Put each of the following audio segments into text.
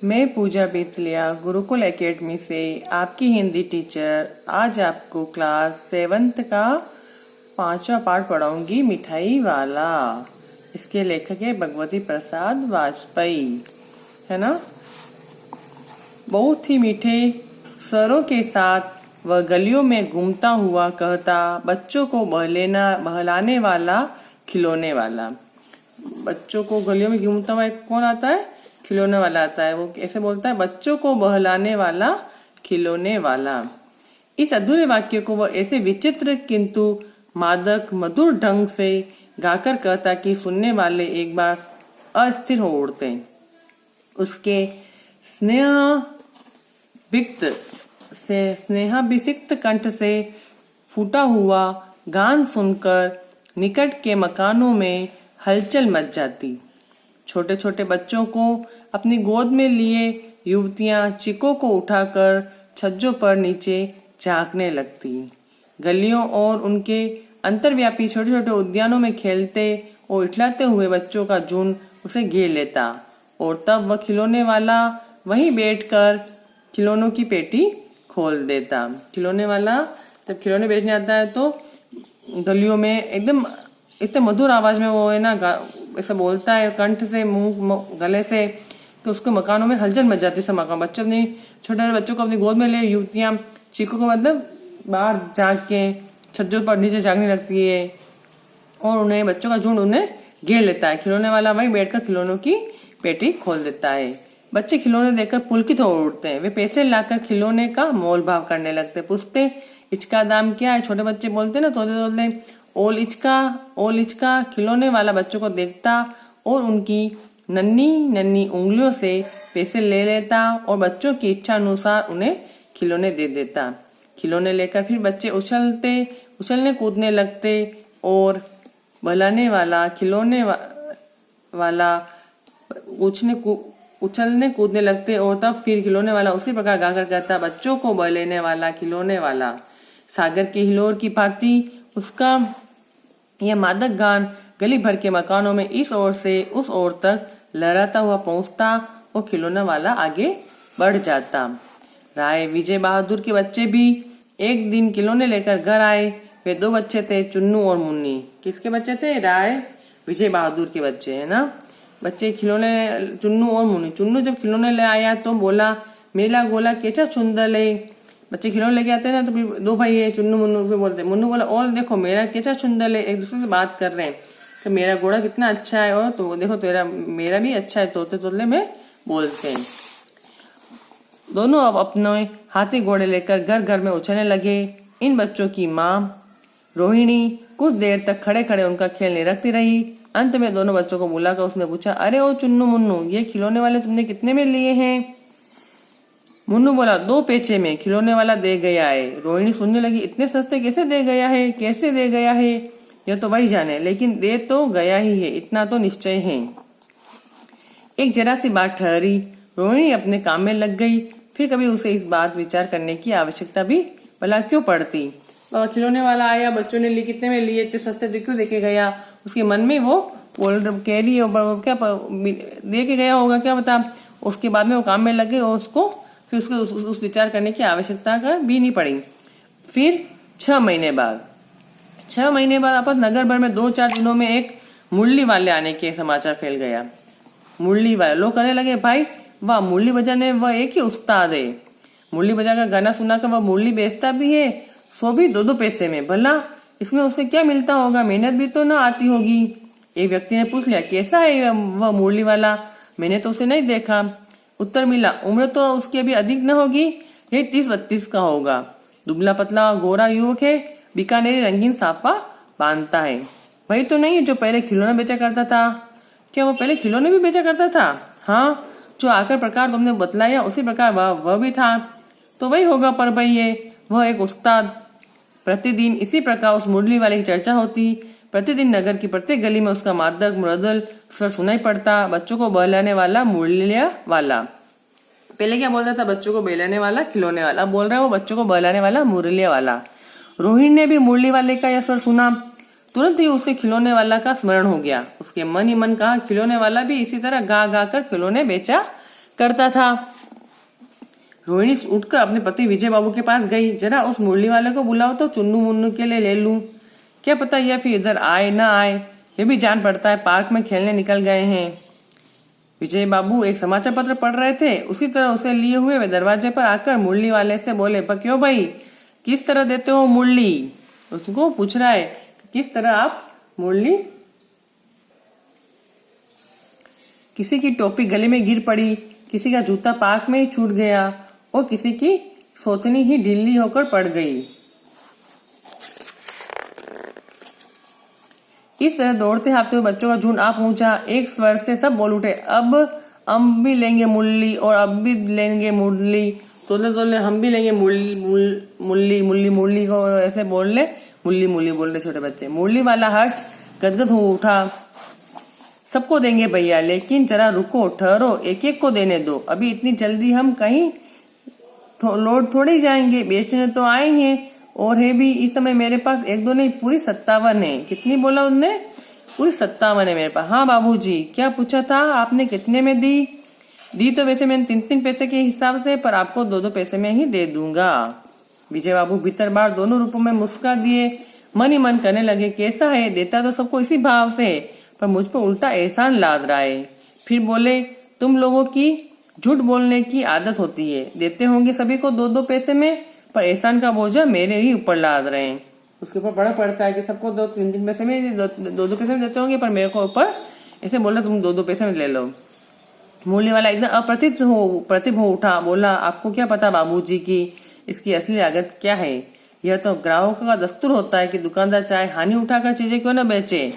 मैं पूजा बेतलिया गुरुकुल एकेडमी से आपकी हिंदी टीचर आज आपको क्लास 7th का 5वां पाठ पढ़ाऊंगी, मिठाई वाला। इसके लेखक है भगवती प्रसाद वाजपेयी, है ना। बहुत ही मीठे स्वरों के साथ वह गलियों में घूमता हुआ कहता, बच्चों को बहलाने वाला, खिलौने वाला। बच्चों को गलियों में घूमता हुआ कौन आता है? खिलौने वाला आता है। वो ऐसे बोलता है, बच्चों को बहलाने वाला, खिलौने वाला। इस अधूरे वाक्य को वह ऐसे विचित्र किंतु मादक मधुर ढंग से गाकर कहता कि सुनने वाले एक बार अस्थिर हो उठते। उसके स्नेहाभिषिक्त कंठ से फूटा हुआ गान सुनकर निकट के मकानों में हलचल मच जाती। छोटे छोटे बच्चों को अपनी गोद में लिए युवतियां चिको को उठाकर छज्जों पर नीचे झांकने लगती। गलियों और उनके अंतर्व्यापी छोटे छोटे उद्यानों में खेलते और इठलाते हुए बच्चों का झुंड उसे घेर लेता और तब वह खिलौने वाला वहीं बैठकर खिलौनों की पेटी खोल देता। खिलौने वाला जब खिलौने बेचने आता है तो गलियों में एकदम इतने मधुर आवाज में वो है ना ऐसा बोलता है, कंठ से, मुंह, गले से, कि उसके मकानों में हलचल मच जाती है। मकान बच्चों अपनी छोटे बच्चों को अपनी गोद में ले युवतियां चीखों को मतलब बाहर झांक के छज्जों पर नीचे झांकने लगती है और उन्हें बच्चों का झुंड उन्हें घेर लेता है। खिलौने वाला वहीं बैठकर खिलौनों की पेटी खोल देता है। बच्चे खिलौने देखकर पुलकित हो उठते हैं। वे पैसे लाकर खिलौने का मोल भाव करने लगते। पूछते, इसका दाम क्या है? छोटे बच्चे बोलते ना तोते तोते, ओल इचका। खिलौने वाला बच्चों को देखता और उनकी नन्ही नन्ही उंगलियों से पैसे ले लेता और बच्चों की इच्छा अनुसार उन्हें खिलौने दे देता। खिलौने लेकर फिर बच्चे उछलने कूदने लगते और बहलाने वाला, खिलौने वाला उछलने कूदने लगते और तब फिर खिलौने वाला उसी प्रकार गाकर कहता, बच्चों को बहलाने वाला, खिलौने वाला। सागर की हिलोर की भांति उसका यह मादक गान गली भर के मकानों में इस ओर से उस ओर तक लहराता हुआ पहुंचता और खिलौना वाला आगे बढ़ जाता। राय विजय बहादुर के बच्चे भी एक दिन खिलौने लेकर घर आए। वे 2 बच्चे थे, चुन्नू और मुन्नी। किसके बच्चे थे? राय विजय बहादुर के बच्चे, है ना। बच्चे खिलौने, चुन्नू और मुन्नी। चुन्नू जब खिलौने ले आया तो बोला, मेला गोला केचा सुंदर ले। बच्चे खिलौने लेके आते हैं ना, तो फिर 2 भाई है, चुन्नू मुन्नू फिर बोलते, मुन्नू बोला, और देखो मेरा केचा सुंदर है। एक दूसरे से बात कर रहे हैं कि मेरा घोड़ा कितना अच्छा है, और तो देखो मेरा भी अच्छा है, तोते तोतले में बोलते हैं। दोनों अब अपने हाथी घोड़े लेकर घर घर में उछलने लगे। इन बच्चों की माँ रोहिणी कुछ देर तक खड़े खड़े उनका खेल निरखती रही। अंत में दोनों बच्चों को बुलाकर उसने पूछा, अरे ओ चुन्नू मुन्नू, ये खिलौने वाले तुमने कितने में लिए हैं? मुन्नू बोला, 2 पैसे में खिलौने वाला दे गया है। रोहिणी सुनने लगी, इतने सस्ते कैसे दे गया है? कैसे दे गया है? यह तो वही जाने, लेकिन दे तो गया ही है, इतना तो निश्चय है। एक जरा सी बात ठहरी। रोहिणी अपने काम में लग गई। फिर कभी उसे इस बात विचार करने की आवश्यकता भी भला क्यों पड़ती? खिलौने वाला आया, बच्चों ने लिए, कितने में लिए, इतने सस्ते क्यों देके गया? उसके मन में वो कह रही है, क्या दे के गया होगा, क्या बता। उसके बाद में वो काम में लग गए और उसको फिर उस विचार करने की आवश्यकता का भी नहीं पड़ी। फिर 6 महीने बाद आपस नगर भर में 2-4 दिनों में एक मुरली वाले आने के समाचार फैल गया। मुरली वाले लोग कहने लगे, भाई वाह, मुरली बजाने वह एक ही उस्ताद है। मुरली बजा का गाना सुनाकर वह मुरली बेचता भी है, सो भी 2-2 पैसे में। भला इसमें उसे क्या मिलता होगा? मेहनत भी तो ना आती होगी। एक व्यक्ति ने पूछ लिया, कैसा है वह मुरली वाला? मैंने तो उसे नहीं देखा। उत्तर मिला, उम्र तो उसकी अभी अधिक न होगी, ये 30-32 का होगा। दुबला पतला गोरा युवक है, बीकानेरी रंगीन साफा बांधता है। वही तो नहीं है जो पहले खिलौने बेचा करता था? क्या वो पहले खिलौने भी बेचा करता था? हाँ, जो आकर प्रकार तुमने बतलाया उसी प्रकार वह भी था। तो वही होगा, पर भाई है वह एक उस्ताद। प्रतिदिन इसी प्रकार उस मुरली वाले की चर्चा होती। प्रतिदिन नगर की प्रत्येक गली में उसका मादक मृदुल स्वर सुनाई पड़ता। बच्चों को बहलाने वाला, मुरलिया वाला। पहले क्या बोलता था? बच्चों को बहलाने वाला, खिलौने वाला। बोल रहा है वो बच्चों को बहलाने वाला, मुरलिया वाला। रोहिणी ने भी मुरली वाले का यह स्वर सुना। तुरंत ही उसे खिलौने वाला का स्मरण हो गया। उसके मन ही मन कहा, खिलौने वाला भी इसी तरह गा गा कर खिलौने बेचा करता था। रोहिणी उठकर अपने पति विजय बाबू के पास गई। जरा उस मुरली वाले को बुलाओ तो चुन्नू मुन्नू के लिए ले लूं। क्या पता यह फिर इधर आए ना आए, ये भी जान पड़ता है पार्क में खेलने निकल गए हैं। विजय बाबू एक समाचार पत्र पढ़ रहे थे, उसी तरह उसे लिए हुए वे दरवाजे पर आकर मुरली वाले से बोले, पर क्यों भाई, किस तरह देते हो मुरली? उसको पूछ रहा है किस तरह आप मुरली। किसी की टोपी गले में गिर पड़ी, किसी का जूता पार्क में ही छूट गया और किसी की सोचनी ही ढीली होकर पड़ गई। इस तरह दौड़ते हाफते हुए बच्चों का झुंड आ पहुंचा। एक स्वर से सब बोल उठे, अब हम भी लेंगे मुरली और अब भी लेंगे मुरली, तोले तोले हम भी लेंगे मुरली। मुरली मुरली मुरली को ऐसे बोल ले, मुरली मुरली बोल रहे छोटे बच्चे। मुरली वाला हर्ष गदगद हो उठा, सबको देंगे भैया, लेकिन जरा रुको, ठहरो, एक एक को देने दो। अभी इतनी जल्दी हम कहीं लौट थोड़ी जाएंगे, बेचने तो आए हैं और है भी इस समय मेरे पास एक दो नहीं, पूरी 57 है। कितनी बोला उनने? पूरी 57 है मेरे पास। हाँ बाबूजी, क्या पूछा था आपने, कितने में दी तो वैसे मैंने 3-3 पैसे के हिसाब से, पर आपको 2-2 पैसे में ही दे दूंगा। विजय बाबू भीतर बाहर दोनों रूपों में मुस्कुरा दिए, मन ही मन करने लगे, कैसा है, देता तो सबको इसी भाव से, पर मुझ पर उल्टा एहसान लाद रहा है। फिर बोले, तुम लोगों की झूठ बोलने की आदत होती है, देते होंगे सभी को 2-2 पैसे में, पर एहसान का बोझा मेरे ही ऊपर लाद रहे हैं। उसके ऊपर बड़ा पड़ता है कि सबको 2-3 पैसे में 2-2 पैसे में देते होंगे, पर मेरे को ऊपर ऐसे बोला तुम 2-2 पैसे में ले लो। मूल्य वाला एकदम प्रतिभ हो उठा, बोला, आपको क्या पता बाबूजी की इसकी असली लागत क्या है? यह तो ग्राहकों का दस्तूर होता है कि दुकानदार चाहे हानि उठाकर चीजें क्यों न बेचे,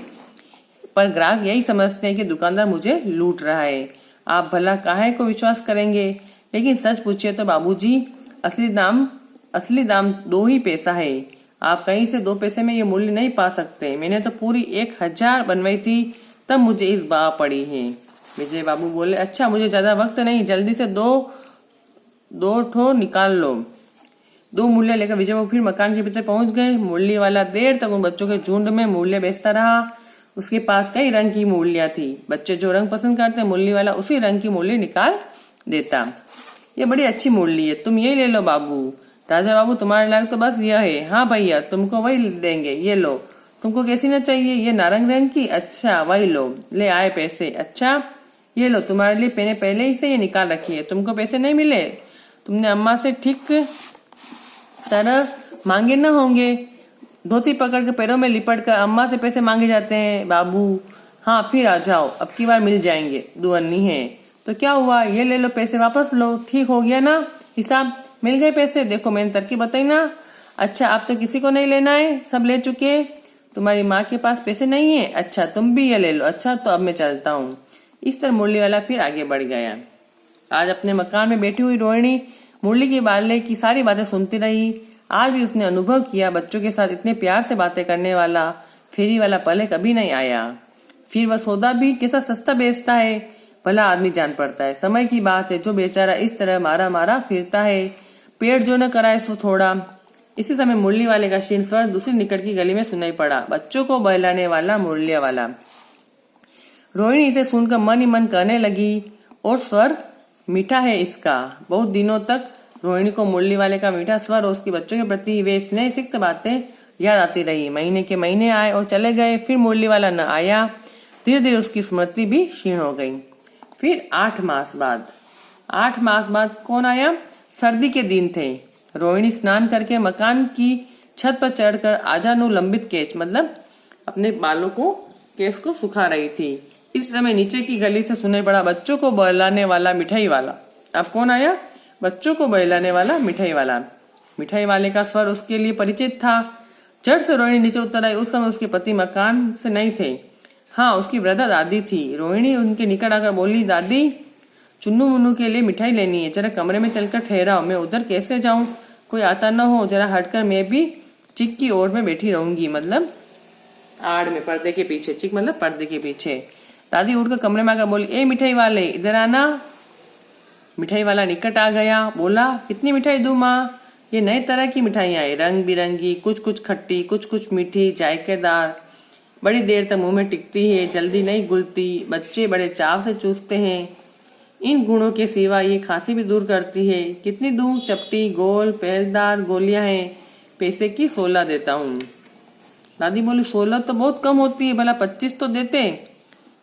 पर ग्राहक यही समझते हैं कि दुकानदार मुझे लूट रहा है। आप भला काहे को विश्वास करेंगे? लेकिन सच पूछिए तो बाबूजी, असली दाम 2 ही पैसा है। आप कहीं से 2 पैसे में ये मूल्य नहीं पा सकते। मैंने तो पूरी 1000 बनवाई थी, तब मुझे इस बात पड़ी है। विजय बाबू बोले, अच्छा मुझे ज्यादा वक्त नहीं, जल्दी से दो ठो निकाल लो। 2 मूल्य लेकर विजय बाबू फिर मकान के भीतर पहुंच गए। मूल्य वाला देर तक उन बच्चों के झुंड में मूल्य बेचता रहा। उसके पास कई रंग की मूर्तियां थी। बच्चे जो रंग पसंद करते मूर्ति वाला उसी रंग की मूर्ति निकाल देता। ये बड़ी अच्छी मूर्ति है, तुम यही ले लो बाबू। राजा बाबू, तुम्हारे लायक तो बस यह है। हाँ भैया, तुमको वही देंगे, ये लो। तुमको कैसी ना चाहिए? ये नारंग रंग की? अच्छा वही लो, ले आए पैसे। अच्छा ये लो, तुम्हारे लिए मैंने पहले ही से ये निकाल रखी है। तुमको पैसे नहीं मिले? तुमने अम्मा से ठीक तरह मांगे न होंगे। धोती पकड़ के पैरों में लिपट कर अम्मा से पैसे मांगे जाते हैं बाबू। हाँ फिर आ जाओ, अब की बार मिल जाएंगे, दुअन्नी है तो क्या हुआ, ये ले लो पैसे, वापस लो। ठीक हो गया ना हिसाब? मिल गए पैसे? देखो मैंने तरकीब बताई ना। अच्छा अब तो किसी को नहीं लेना है, सब ले चुके। तुम्हारी माँ के पास पैसे नहीं है? अच्छा तुम भी ये ले लो। अच्छा तो अब मैं चलता हूँ। इस तरह मुरली वाला फिर आगे बढ़ गया। आज अपने मकान में बैठी हुई रोहिणी मुरली की बाले की सारी बातें सुनती रही। आज भी उसने अनुभव किया, बच्चों के साथ इतने प्यार से बातें करने वाला फेरी वाला पहले कभी नहीं आया। फिर वह सौदा भी कैसा सस्ता बेचता है, भला आदमी जान पड़ता है। समय की बात है, जो बेचारा इस तरह मारा मारा फिरता है, पेट जो न कराए सो थोड़ा। इसी समय मुरली वाले का क्षीण स्वर दूसरी निकट की गली में सुनाई पड़ा, बच्चों को बहलाने वाला मुरलिया वाला। रोहिणी इसे सुनकर मन ही मन कहने लगी, और स्वर मीठा है इसका। बहुत दिनों तक रोहिणी को मुरली वाले का मीठा स्वर और उसके बच्चों के प्रति वे स्नेह सिक्त बातें याद आती रही। महीने के महीने आए और चले गए, फिर मुरली वाला न आया। धीरे धीरे उसकी स्मृति भी क्षीण हो गई। फिर 8 मास बाद कौन आया? सर्दी के दिन थे। रोहिणी स्नान करके मकान की छत पर चढ़कर आजानुलंबित केश मतलब अपने बालों को केश को सुखा रही थी। इस समय नीचे की गली से सुनाई पड़ा, बच्चों को बहलाने वाला मिठाई वाला। अब कौन आया? बच्चों को बहलाने वाला मिठाई वाला। मिठाई वाले का स्वर उसके लिए परिचित था। झट से रोहिणी नीचे उतर आई। उस समय उसके पति मकान से नहीं थे। हाँ, उसकी वृद्धा दादी थी। रोहिणी उनके निकट आकर बोली, दादी चुन्नू मुन्नू के लिए मिठाई लेनी है, जरा कमरे में चलकर ठहराओ। मैं उधर कैसे जाऊं, कोई आता न हो, जरा हटकर मैं भी चिक की ओर में बैठी रहूंगी, मतलब आड़ में, पर्दे के पीछे। चिक मतलब पर्दे के पीछे। दादी उठकर कमरे में आकर बोली, ए मिठाई वाले इधर आना। मिठाई वाला निकट आ गया, बोला, कितनी मिठाई दूं माँ? ये नए तरह की मिठाइयां आई, रंग बिरंगी, कुछ खट्टी, कुछ मीठी, जायकेदार, बड़ी देर तक मुंह में टिकती है, जल्दी नहीं घुलती, बच्चे बड़े चाव से चूसते हैं। इन गुणों के सिवा ये खांसी भी दूर करती है। कितनी दूं? चपटी, गोल, पहलदार गोलियां हैं। पैसे की 16 देता हूँ। दादी बोली 16 तो बहुत कम होती है, भला 25 तो देते।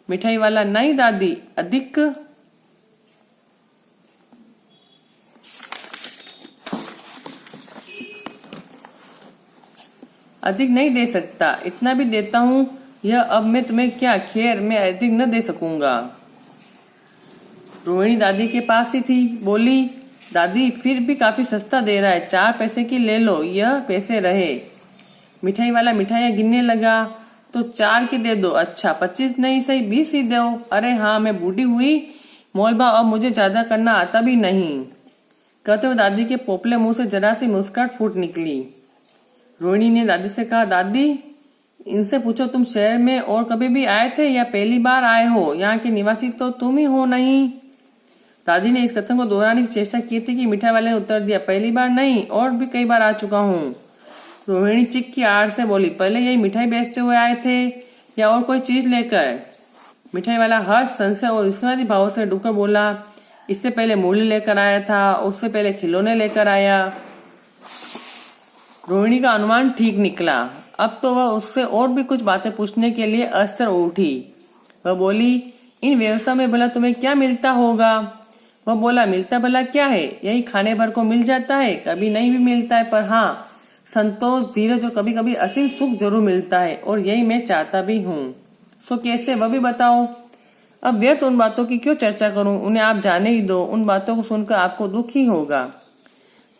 मिठाई वाला नहीं दादी, अधिक। अधिक नहीं दे सकता, इतना भी देता हूँ। यह अब मैं तुम्हें क्या, खैर मैं अधिक न दे सकूंगा। रोहिणी दादी के पास ही थी, बोली दादी फिर भी काफी सस्ता दे रहा है, 4 पैसे की ले लो, यह पैसे रहे। मिठाई वाला मिठाइयाँ गिनने लगा। तो 4 की दे दो। अच्छा 25 नहीं सही 20 ही दो। अरे हाँ मैं बूढ़ी हुई मोलभाव, अब मुझे ज्यादा करना आता भी नहीं। कहते हुए दादी के पोपले मुंह से जरा सी मुस्कुराहट फूट निकली। रोहिणी ने दादी से कहा, दादी इनसे पूछो तुम शहर में और कभी भी आए थे या पहली बार आए हो? यहाँ के निवासी तो तुम ही हो नहीं? दादी ने इस कथन को दोहराने की चेष्टा की थी कि मिठाई वाले ने उत्तर दिया, पहली बार नहीं और भी कई बार आ चुका हूँ। रोहिणी चिक की आड़ से बोली, पहले यही मिठाई बेचते हुए आए थे या और कोई चीज लेकर? मिठाई वाला हर्ष, संशय और विश्वासी भाव से डूकर बोला, इससे पहले मूली लेकर आया था, उससे पहले खिलौने लेकर आया। रोहिणी का अनुमान ठीक निकला। अब तो वह उससे और भी कुछ बातें पूछने के लिए अस्तर उठी। वह बोली, इन व्यवसाय में भला तुम्हें क्या मिलता होगा? वह बोला, मिलता भला क्या है, यही खाने भर को मिल जाता है, कभी नहीं भी मिलता है, पर हाँ संतोष, धीरज और कभी कभी असीम सुख जरूर मिलता है, और यही मैं चाहता भी हूँ। सो कैसे, वह भी बताओ। अब व्यर्थ उन बातों की क्यों चर्चा करूं, उन्हें आप जाने ही दो। उन बातों को सुनकर आपको दुख ही होगा।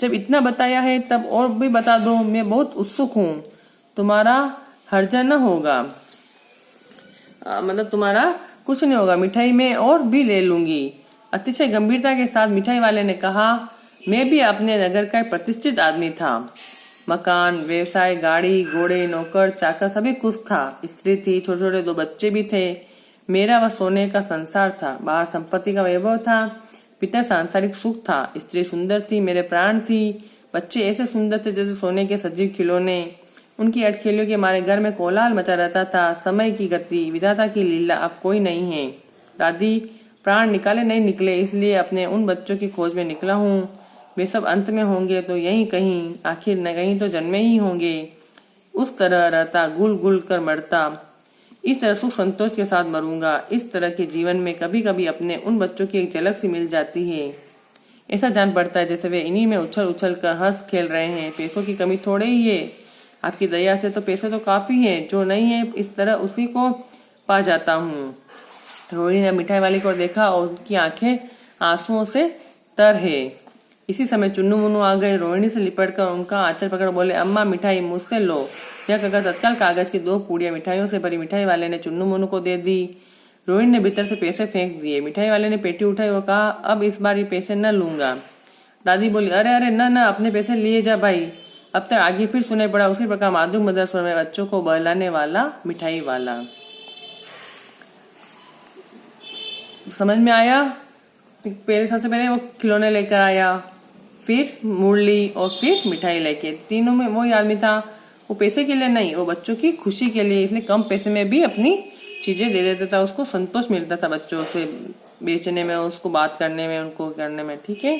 जब इतना बताया है तब और भी बता दो, मैं बहुत उत्सुक हूँ। तुम्हारा हर्जा न होगा, मतलब तुम्हारा कुछ नहीं होगा, मिठाई में और भी ले लूंगी। अतिशय गंभीरता के साथ मिठाई वाले ने कहा, मैं भी अपने नगर का प्रतिष्ठित आदमी था। मकान, व्यवसाय, गाड़ी, घोड़े, नौकर, चाकर सभी कुछ था। स्त्री थी, छोटे छोटे 2 बच्चे भी थे। मेरा वह सोने का संसार था। बाहर संपत्ति का वैभव था, पिता सांसारिक सुख था। स्त्री सुंदर थी, मेरे प्राण थी। बच्चे ऐसे सुंदर थे जैसे सोने के सजीव खिलौने। उनकी अटखेलियों के मारे घर में कोलाहल मचा रहता था। समय की गति, विधाता की लीला अब कोई नहीं है। दादी, प्राण निकाले नहीं निकले, इसलिए अपने उन बच्चों की खोज में निकला हूँ। वे सब अंत में होंगे तो यहीं कहीं, आखिर न कहीं तो जन्मे ही होंगे। उस तरह रहता, गुल गुल कर मरता, इस तरह सुख संतोष के साथ मरूंगा। इस तरह के जीवन में कभी कभी अपने उन बच्चों की एक झलक सी मिल जाती है। ऐसा जान पड़ता है जैसे वे इन्हीं में उछल उछल कर हंस खेल रहे हैं। पैसों की कमी थोड़े ही है, आपकी दया से तो पैसे तो काफी है। जो नहीं है इस तरह उसी को पा जाता हूँ। रोहिणी ने मिठाई वाली को देखा और उनकी आंखें आंसुओं से तर है। इसी समय चुन्नू मुन्नू आ गए। रोहिणी से लिपटकर उनका आंचल पकड़ बोले, अम्मा मिठाई मुझसे लो। यह कहकर तत्काल कागज की 2 पुड़ियां मिठाइयों से भरी मिठाई वाले ने चुन्नू मुन्नू को दे दी। रोहिणी ने भीतर से पैसे फेंक दिए। मिठाई वाले ने पेटी उठाई और कहा, अब इस बार ये पैसे न लूंगा। दादी बोली, अरे अरे न न, अपने पैसे लिए जा भाई। अब तक आगे फिर सुने पड़ा उसी प्रकार माधुक मधुर स्वर में बच्चों को बहलाने वाला मिठाई वाला। समझ में आया? पहले सबसे पहले वो खिलौने लेकर आया, फिर मुरली और फिर मिठाई लेके। तीनों में वही आदमी था। वो पैसे के लिए नहीं, वो बच्चों की खुशी के लिए, इसलिए कम पैसे में भी अपनी चीजें दे देता था। उसको संतोष मिलता था बच्चों से बेचने में, उसको बात करने में, उनको करने में। ठीक है।